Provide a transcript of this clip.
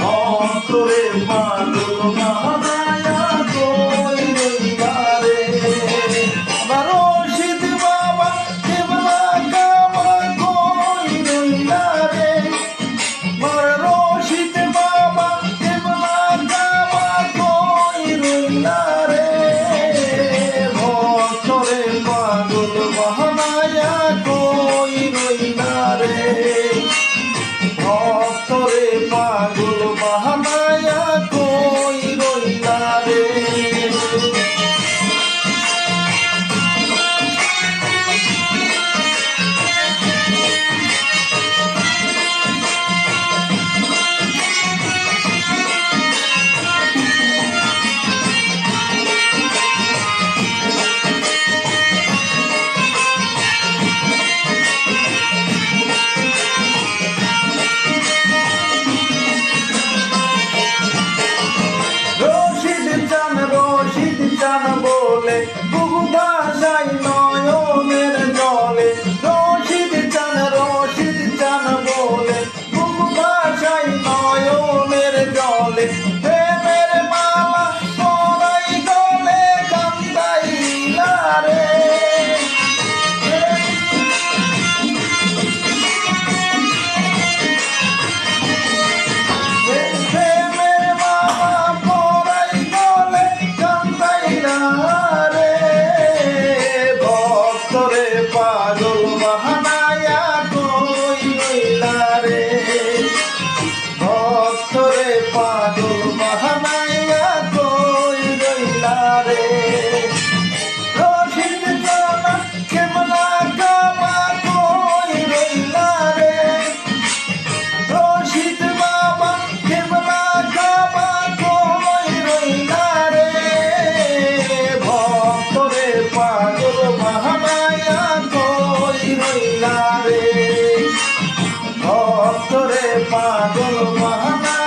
ভক্তরে পাগল বানায়া কই রইলা রে। আমার রশিদ বাবা কেবলা কাবা কই রইলা রে। আমার রশিদ বাবা কেবলা কাবা কই রইলা রে। ভক্তরে পাগল বানায়া কই রইলা রে। ভক্তরে পাগল বানায়া কই রইলা রে। চান বলে বুক ভাসাই নয়নের জলে। রশিদ চান বলে বুক ভাসাই নয়নের জলে। প্রেমের মালা পরাই গলে কান্দাইলা রে। প্রেমের মালা পরাই গলে কান্দাইলা রে। ভক্তরে পাগল বানায়া কই রইলা রে। ভক্তরে পাগল বানায়া কই রইলা রে। রশিদ চানা কেবলা কাবা কই রইলা রে। রশিদ বাবা কেবলা কাবা কই রইলা রে। ভক্তরে পাগল বানায়া কই রইলা রে। ভক্তরে পাগল বানায়া